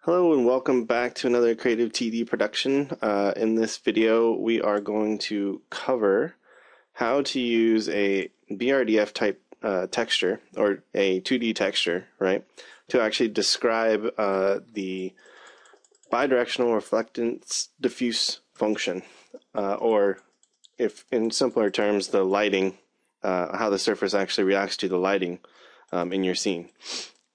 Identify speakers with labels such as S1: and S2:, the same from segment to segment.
S1: Hello and welcome back to another Creative TD production. In this video we are going to cover how to use a BRDF type texture or a 2D texture, right, to actually describe the bidirectional reflectance diffuse function, or if in simpler terms, the lighting, how the surface actually reacts to the lighting in your scene.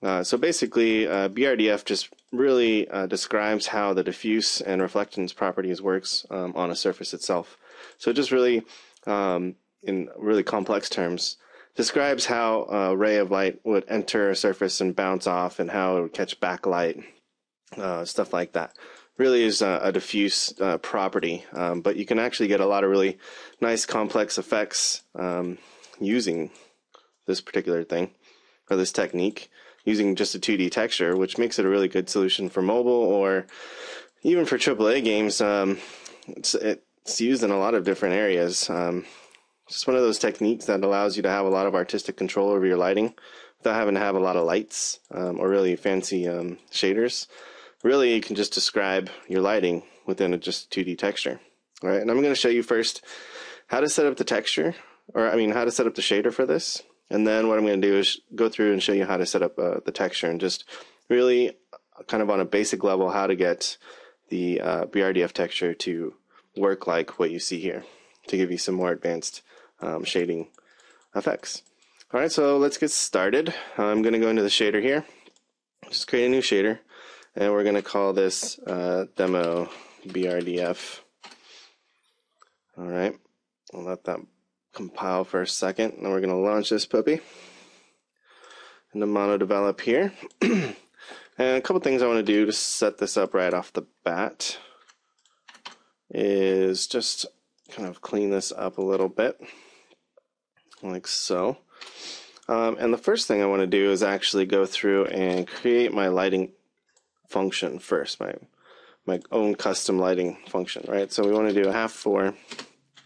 S1: So basically, BRDF just really describes how the diffuse and reflectance properties works on a surface itself. So it just really, in really complex terms, describes how a ray of light would enter a surface and bounce off, and how it would catch backlight, stuff like that. Really is a diffuse property, but you can actually get a lot of really nice complex effects using this particular thing, or this technique, using just a 2D texture, which makes it a really good solution for mobile or even for AAA games. It's used in a lot of different areas. Just one of those techniques that allows you to have a lot of artistic control over your lighting without having to have a lot of lights or really fancy shaders. Really, you can just describe your lighting within just a 2D texture. All right, and I'm going to show you first how to set up the texture, or how to set up the shader for this. And then what I'm going to do is go through and show you how to set up the texture, and just really kind of on a basic level how to get the BRDF texture to work like what you see here, to give you some more advanced shading effects. All right, so let's get started. I'm going to go into the shader here, just create a new shader, and we're going to call this demo BRDF. All right, I'll let that compile for a second, and we're going to launch this puppy into mono develop here. And a couple things I want to do to set this up right off the bat is just kind of clean this up a little bit, like so. And the first thing I want to do is actually go through and create my lighting function first, my own custom lighting function, right? So we want to do a 1/2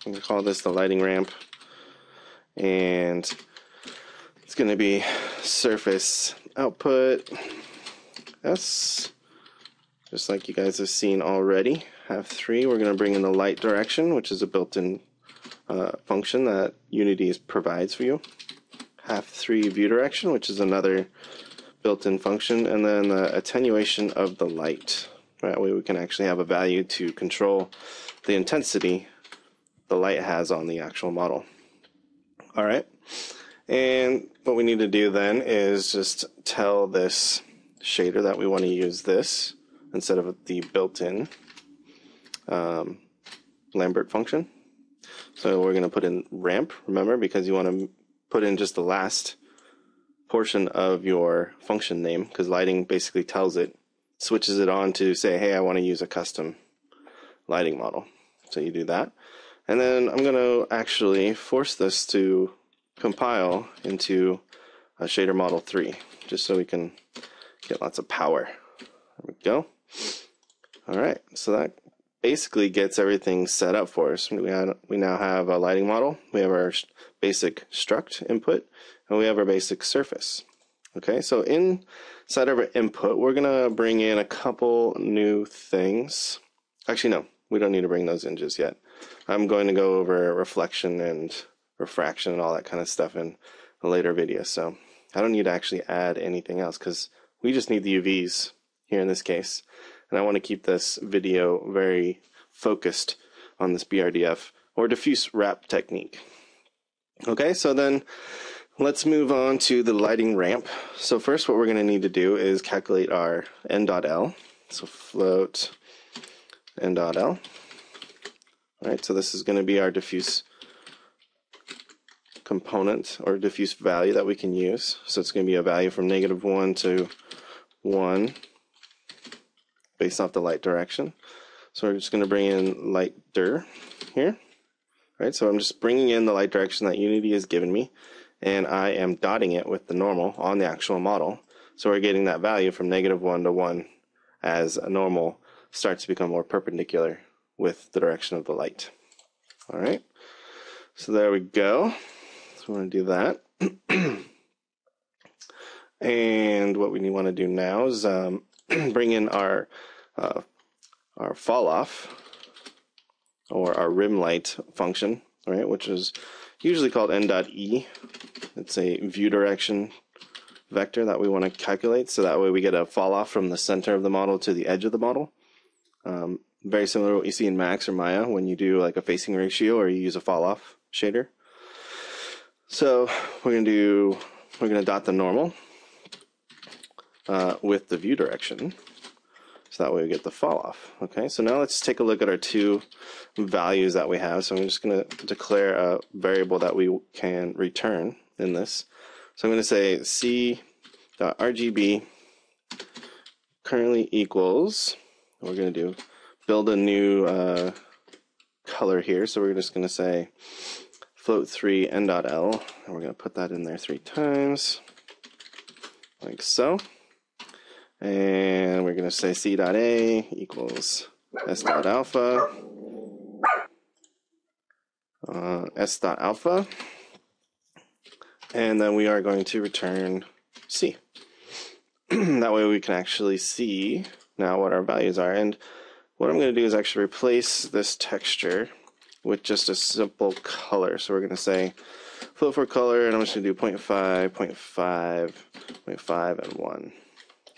S1: I'm going to call this the lighting ramp, and it's going to be surface output S, just like you guys have seen already. 1/2 we're going to bring in the light direction, which is a built-in function that Unity provides for you. 1/2 view direction, which is another built-in function, and then the attenuation of the light. That way we can actually have a value to control the intensity the light has on the actual model. All right, and what we need to do then is just tell this shader that we want to use this instead of the built-in Lambert function. So we're going to put in ramp, remember, because you want to put in just the last portion of your function name, because lighting basically tells it, switches it on to say, hey, I want to use a custom lighting model. So you do that. And then I'm going to actually force this to compile into a shader model 3, just so we can get lots of power. There we go. All right, so that basically gets everything set up for us. We now have a lighting model, we have our basic struct input, and we have our basic surface. Okay, so inside of our input, we're going to bring in a couple new things. Actually, no, we don't need to bring those in just yet. I'm going to go over reflection and refraction and all that kind of stuff in a later video, so I don't need to actually add anything else, because we just need the UVs here in this case, and I want to keep this video very focused on this BRDF or diffuse wrap technique. Okay, so then let's move on to the lighting ramp. So first what we're going to need to do is calculate our n.l. So float n.l. Alright, so this is going to be our diffuse component or diffuse value that we can use. So it's going to be a value from -1 to 1 based off the light direction. So we're just going to bring in light dir here. Right, so I'm just bringing in the light direction that Unity has given me, and I am dotting it with the normal on the actual model. So we're getting that value from -1 to 1 as a normal starts to become more perpendicular with the direction of the light. All right, so there we go. So we want to do that. And what we want to do now is bring in our fall off, or our rim light function, right, which is usually called n.e. It's a view direction vector that we want to calculate, so that way we get a fall off from the center of the model to the edge of the model. Very similar to what you see in Max or Maya when you do like a facing ratio or you use a fall off shader. So we're gonna dot the normal with the view direction, so that way we get the fall off. Okay, so now let's take a look at our two values that we have. So I'm just going to declare a variable that we can return in this. So I'm going to say c.rgb currently equals, we're going to do build a new color here. So we're just going to say float3 n.l, and we're going to put that in there 3 times, like so. And we're going to say c.a equals s.alpha, s.alpha, and then we are going to return c. That way we can actually see now what our values are. And what I'm going to do is actually replace this texture with just a simple color. So we're going to say float for color, and I'm just going to do 0.5, 0.5, 0.5, and 1.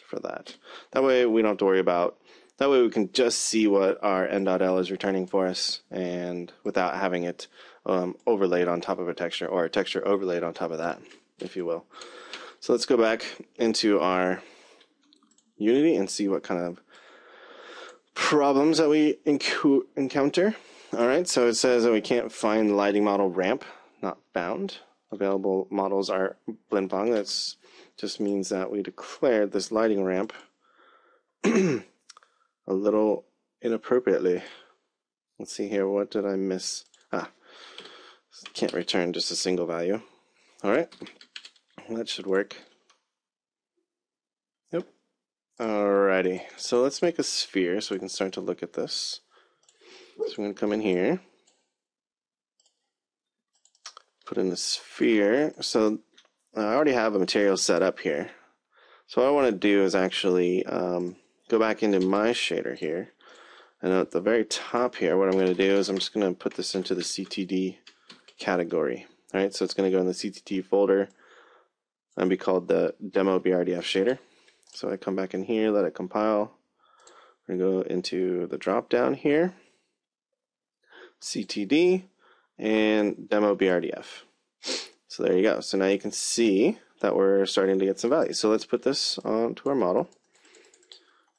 S1: For that. That way we don't have to worry about, that way we can just see what our n.l is returning for us, and without having it overlaid on top of a texture, or a texture overlaid on top of that, if you will. So let's go back into our Unity and see what kind of problems that we encounter. Alright, so it says that we can't find the lighting model ramp, not found. Available models are blendpong. That's just means that we declared this lighting ramp a little inappropriately. Let's see here, what did I miss? Can't return just a single value. Alright, that should work. Yep. Alrighty, so let's make a sphere so we can start to look at this. So I'm going to come in here, put in the sphere. So I already have a material set up here. So what I want to do is actually go back into my shader here. And at the very top here, what I'm going to do is I'm just going to put this into the CTD category. Alright, so it's going to go in the CTD folder and be called the demo BRDF shader. So I come back in here, let it compile. We're going to go into the drop down here, CTD, and demo BRDF. So there you go. So now you can see that we're starting to get some value. So let's put this onto our model.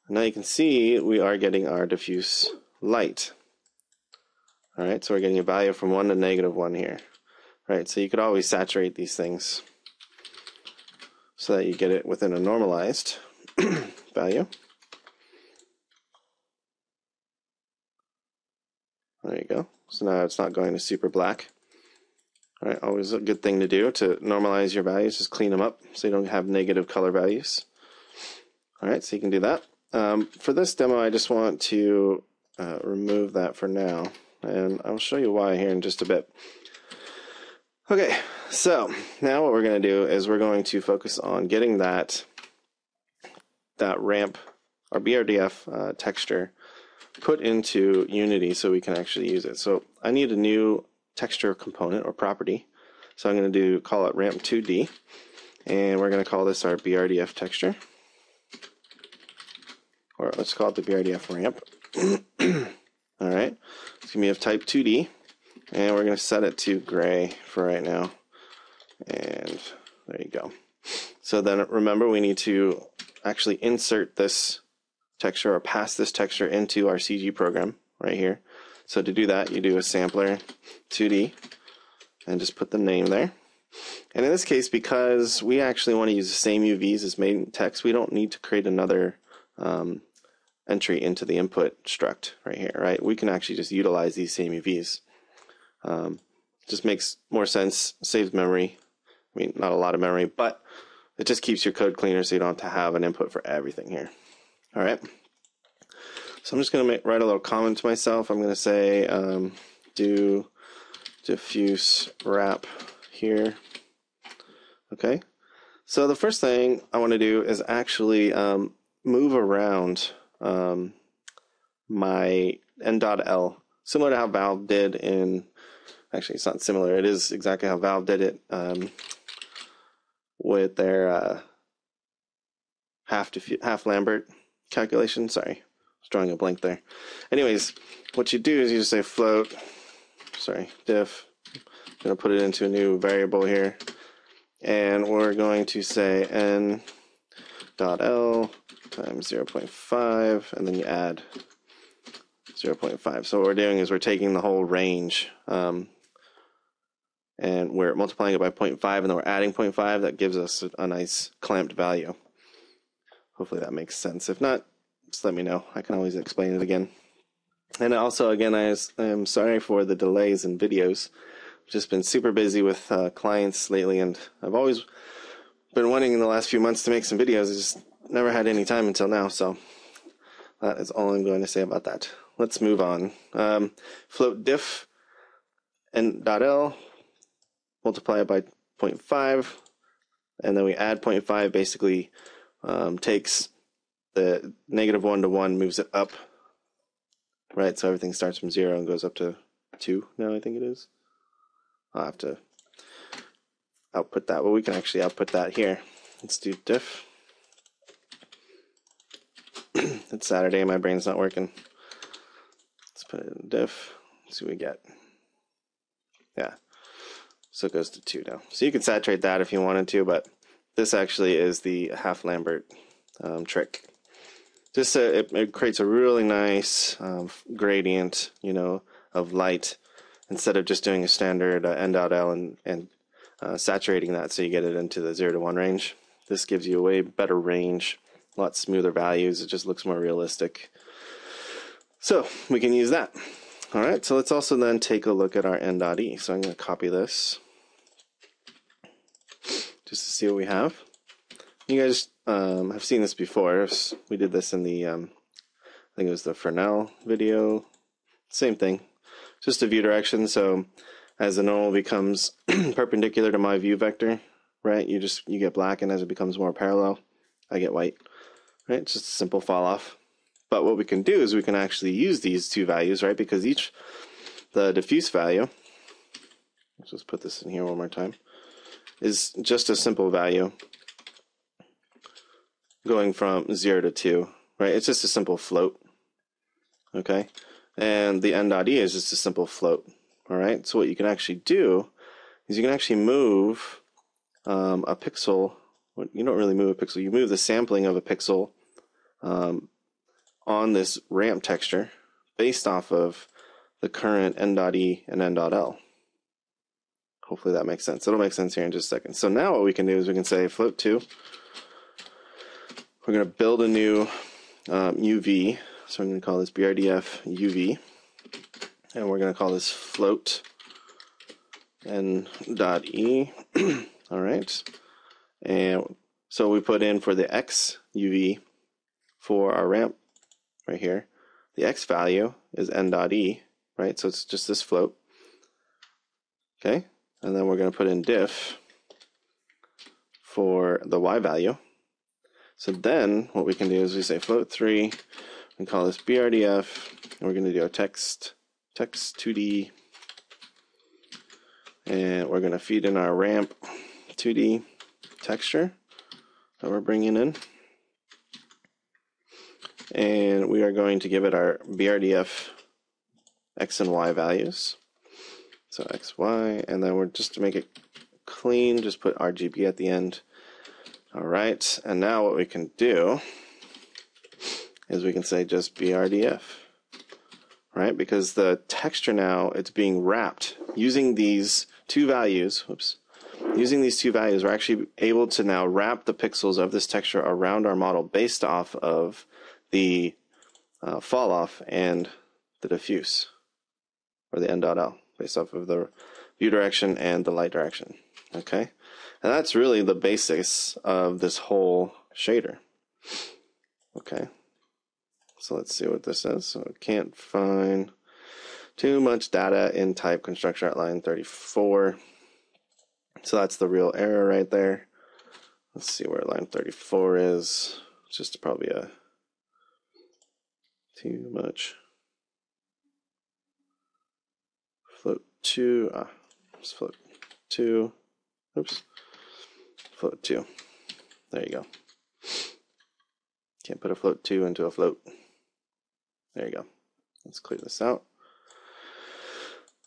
S1: Now you can see we are getting our diffuse light. Alright, so we're getting a value from 1 to -1 here. Right, so you could always saturate these things so that you get it within a normalized value. There you go. So now it's not going to super black. All right, always a good thing to do to normalize your values, just clean them up so you don't have negative color values. All right, so you can do that. For this demo, I just want to remove that for now, and I'll show you why here in just a bit. Okay, so now what we're going to do is we're going to focus on getting that ramp, our BRDF texture, put into Unity so we can actually use it. So I need a new texture component or property. So I'm going to call it ramp 2D, and we're going to call this our BRDF texture, or let's call it the BRDF ramp. All right, it's going to be of type 2D, and we're going to set it to gray for right now. And there you go. So then remember, we need to actually insert this texture or pass this texture into our CG program right here. So to do that, you do a sampler 2D and just put the name there. And in this case, because we actually want to use the same UVs as main text, we don't need to create another entry into the input struct right here, right? We can actually just utilize these same UVs. Just makes more sense, saves memory. I mean, not a lot of memory, but it just keeps your code cleaner so you don't have to have an input for everything here. All right. So I'm just going to write a little comment to myself. I'm going to say do diffuse wrap here. Okay. So the first thing I want to do is actually move around my n.l, similar to how Valve did in, actually it's not similar, it is exactly how Valve did it with their half Lambert calculation. Sorry, I was drawing a blank there. Anyways, what you do is you just say float, diff, I'm going to put it into a new variable here, and we're going to say n.l times 0.5, and then you add 0.5. So what we're doing is we're taking the whole range and we're multiplying it by 0.5, and then we're adding 0.5. That gives us a nice clamped value. Hopefully that makes sense. If not, just let me know. I can always explain it again. And also, again, I am sorry for the delays in videos. I've just been super busy with clients lately, and I've always been wanting in the last few months to make some videos. I just never had any time until now, so that is all I'm going to say about that. Let's move on. Float diff n.l, multiply it by 0.5, and then we add 0.5, basically takes the -1 to 1, moves it up, right? So everything starts from 0 and goes up to 2 now, I think it is. I'll have to output that. Well, we can actually output that here. Let's do diff. It's Saturday, my brain's not working. Let's put it in diff, see what we get. Yeah, so it goes to 2 now. So you can saturate that if you wanted to, but this actually is the half Lambert trick. Just it creates a really nice gradient, you know, of light, instead of just doing a standard n.l and saturating that so you get it into the 0 to 1 range. This gives you a way better range, a lot smoother values. It just looks more realistic. So we can use that. All right, so let's also then take a look at our n.e. So I'm going to copy this just to see what we have. You guys have seen this before. We did this in the, I think it was the Fresnel video. Same thing, just a view direction. So as the normal becomes perpendicular to my view vector, right, you get black, and as it becomes more parallel, I get white. Right, it's just a simple fall off. But what we can do is we can actually use these two values, right, because the diffuse value, let's just put this in here one more time, is just a simple value going from 0 to 2, right? It's just a simple float, okay? And the n.e is just a simple float, all right? So what you can actually do is you can actually move a pixel. You don't really move a pixel. You move the sampling of a pixel on this ramp texture based off of the current n.e and n.l. Hopefully that makes sense. It'll make sense here in just a second. So now what we can do is we can say float 2. We're going to build a new UV. So I'm going to call this BRDF UV. And we're going to call this float n.e. All right. And so we put in for the X UV for our ramp right here. The X value is n.e, right? So it's just this float. Okay. And then we're going to put in diff for the Y value. So then what we can do is we say float 3, we call this BRDF, and we're going to do a text 2D, and we're going to feed in our ramp 2D texture that we're bringing in, and we are going to give it our BRDF X and Y values. So X, Y, and then we're just to make it clean, just put RGB at the end. All right, and now what we can do is we can say just BRDF, right? Because the texture now, it's being wrapped using these two values. Whoops. Using these two values, we're actually able to now wrap the pixels of this texture around our model based off of the fall off and the diffuse, or the n.l, based off of the view direction and the light direction. Okay, and that's really the basis of this whole shader. Okay, so let's see what this says. So can't find too much data in type constructor at line 34. So that's the real error right there. Let's see where line 34 is. It's just probably too much. Float 2, just float 2, oops, float 2. There you go. Can't put a float 2 into a float. There you go. Let's clear this out.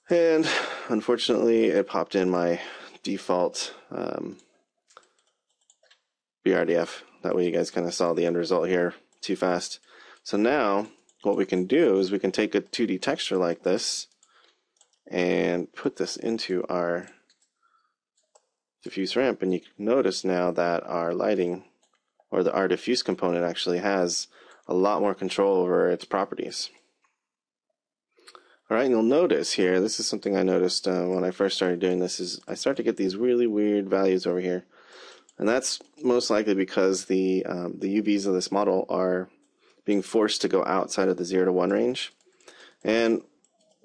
S1: And unfortunately, it popped in my default BRDF. That way you guys kind of saw the end result here too fast. So now what we can do is we can take a 2D texture like this and put this into our diffuse ramp, and you can notice now that our lighting, or our diffuse component, actually has a lot more control over its properties. Alright, and you'll notice here, this is something I noticed when I first started doing this, is I start to get these really weird values over here. And that's most likely because the UVs of this model are being forced to go outside of the 0 to 1 range. And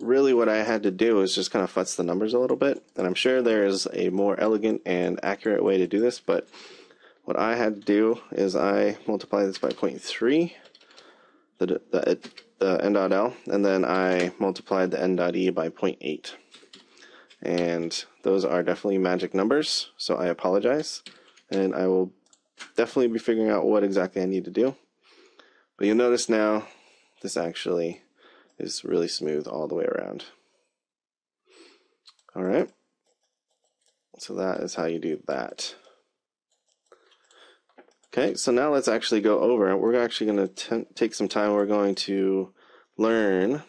S1: really what I had to do is just kind of futz the numbers a little bit. And I'm sure there is a more elegant and accurate way to do this, but what I had to do is I multiply this by 0.3, the n.l, and then I multiplied the n.e by 0.8. And those are definitely magic numbers, so I apologize. And I will definitely be figuring out what exactly I need to do. But you'll notice now this actually is really smooth all the way around. Alright, so that is how you do that. Okay, so now let's actually go over it. We're actually going to take some time. We're going to learn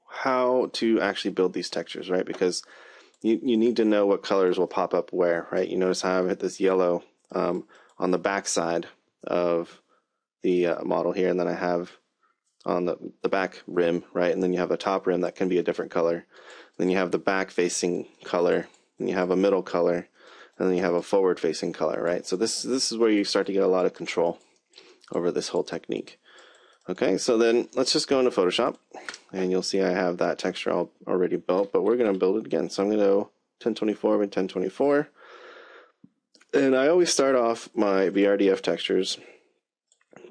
S1: how to actually build these textures, right? Because you need to know what colors will pop up where, right? You notice how I've hit this yellow on the back side of the model here, and then I have on the back rim, right? And then you have a top rim that can be a different color. Then you have the back facing color, and you have a middle color, and then you have a forward facing color, right? So this is where you start to get a lot of control over this whole technique. Okay, so then let's just go into Photoshop, and you'll see I have that texture already built, but we're going to build it again. So I'm going to go 1024 by 1024, and I always start off my BRDF textures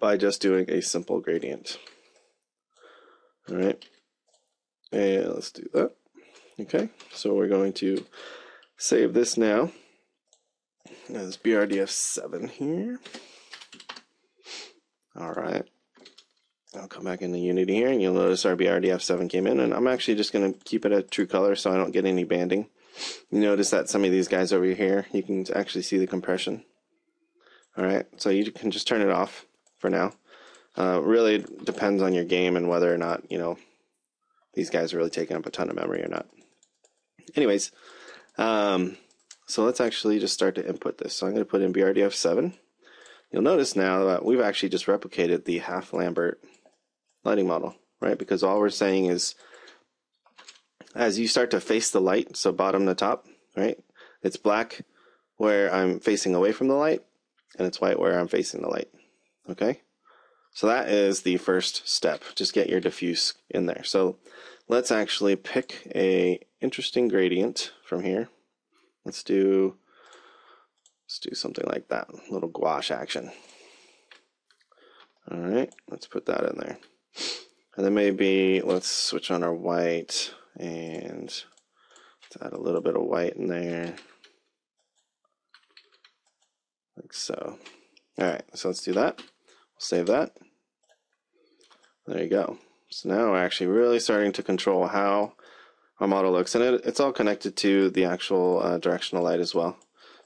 S1: by just doing a simple gradient. All right, and let's do that. Okay, so we're going to save this now as BRDF 7 here. All right. I'll come back into Unity here, and you'll notice our BRDF 7 came in, and I'm actually just going to keep it a true color so I don't get any banding. You notice that some of these guys over here, you can actually see the compression. Alright, so you can just turn it off for now. Really depends on your game and whether or not, you know, these guys are really taking up a ton of memory or not. Anyways, so let's actually just start to input this. So I'm going to put in BRDF 7. You'll notice now that we've actually just replicated the half Lambert lighting model, right? Because all we're saying is as you start to face the light, so bottom to top, right? It's black where I'm facing away from the light, and it's white where I'm facing the light, okay? So that is the first step. Just get your diffuse in there. So let's actually pick a interesting gradient from here. Let's do something like that, a little gouache action. All right, let's put that in there. And then maybe let's switch on our white and let's add a little bit of white in there, like so. All right, so let's do that. We'll save that. There you go. So now we're actually really starting to control how our model looks, and it's all connected to the actual directional light as well.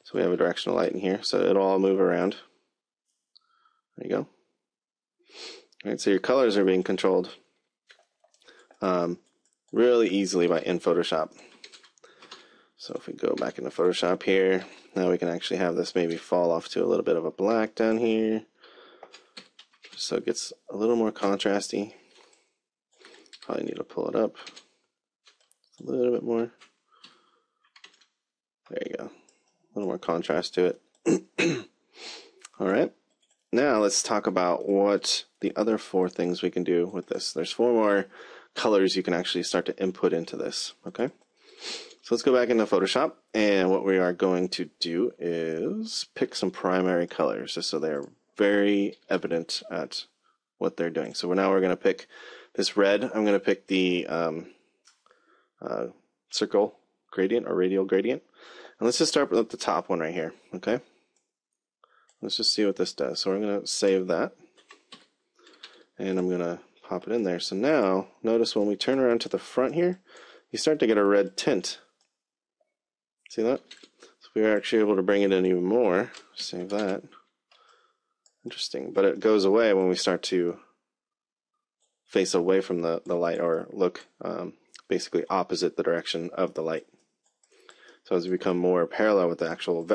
S1: So we have a directional light in here, so it'll all move around. There you go. All right, so your colors are being controlled really easily in Photoshop. So if we go back into Photoshop here, now we can actually have this maybe fall off to a little bit of a black down here, so it gets a little more contrasty. Probably need to pull it up a little bit more. There you go. A little more contrast to it. All right. Now let's talk about what the other 4 things we can do with this. There's 4 more colors you can actually start to input into this. Okay. So let's go back into Photoshop, and what we are going to do is pick some primary colors just so they're very evident at what they're doing. So now we're going to pick this red. I'm going to pick the circle gradient or radial gradient. And let's just start with the top one right here, okay? Let's just see what this does. So we're going to save that. And I'm going to pop it in there. So now, notice when we turn around to the front here, you start to get a red tint. See that? So we're actually able to bring it in even more. Save that. Interesting. But it goes away when we start to face away from the light, or look basically opposite the direction of the light. So as we become more parallel with the actual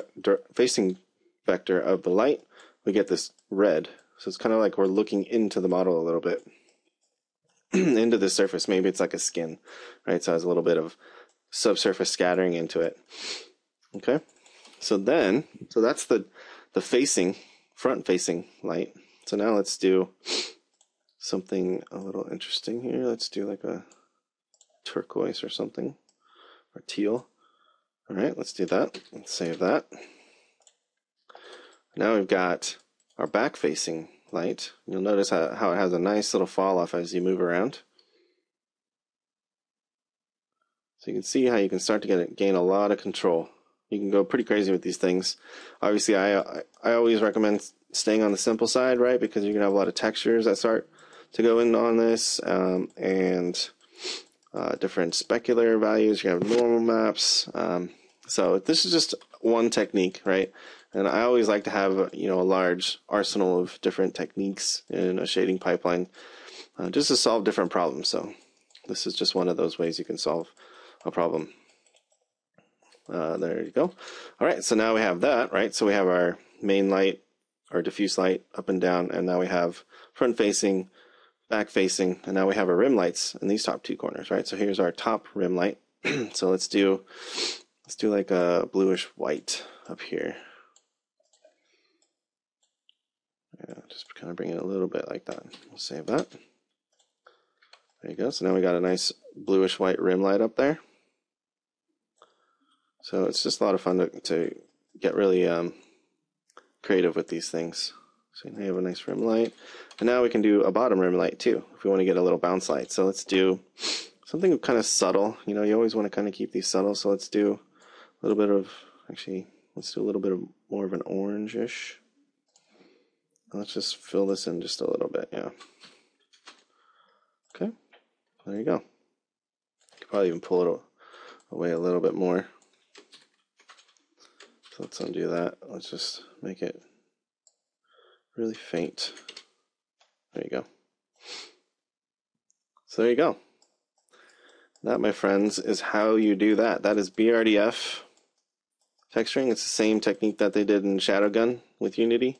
S1: facing vector of the light, we get this red. So it's kind of like we're looking into the model a little bit, into the surface. Maybe it's like a skin, right? So it has a little bit of subsurface scattering into it. Okay, so that's the facing, front-facing light. So now let's do something a little interesting here. Let's do like a turquoise or something, or teal. All right, let's do that. Let's save that. Now we've got our back-facing light. You'll notice how it has a nice little fall off as you move around. So you can see how you can start to gain a lot of control. You can go pretty crazy with these things. Obviously, I always recommend staying on the simple side, right? Because you can have a lot of textures that start to go in on this, and different specular values. You have normal maps. So this is just one technique, right? And I always like to have a large arsenal of different techniques in a shading pipeline, just to solve different problems. So this is just one of those ways you can solve a problem. There you go. All right, so now we have that, right? So we have our main light, our diffuse light up and down, and now we have front facing, back facing, and now we have our rim lights in these top two corners, right? So here's our top rim light. So let's do like a bluish white up here. Yeah, just kind of bring it a little bit like that. We'll save that. There you go. So now we got a nice bluish white rim light up there. So it's just a lot of fun to get really creative with these things. So now you have a nice rim light. And now we can do a bottom rim light too, if we want to get a little bounce light. So let's do something kind of subtle. You always want to kind of keep these subtle. So let's do a little bit of, let's do a little bit of more of an orangish. Let's just fill this in just a little bit, yeah. Okay, there you go. You could probably even pull it away a little bit more. So let's undo that. Let's just make it really faint. There you go. So there you go. That, my friends, is how you do that. That is BRDF texturing. It's the same technique that they did in Shadowgun with Unity.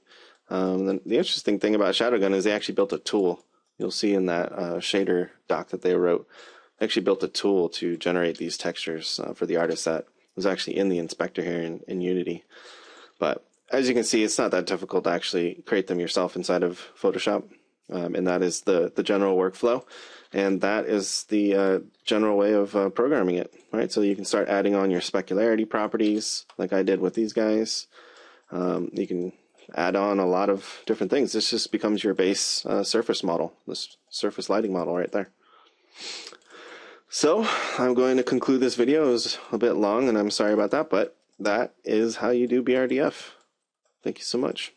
S1: The interesting thing about Shadowgun is they actually built a tool. You'll see in that shader doc that they wrote, they actually built a tool to generate these textures for the artist that was actually in the inspector here in Unity. But as you can see, it's not that difficult to actually create them yourself inside of Photoshop. And that is the general workflow. And that is the general way of programming it, right? So you can start adding on your specularity properties like I did with these guys. You can add on a lot of different things. This just becomes your base surface model, this surface lighting model right there. So I'm going to conclude this video. It was a bit long and I'm sorry about that, but that is how you do BRDF. Thank you so much.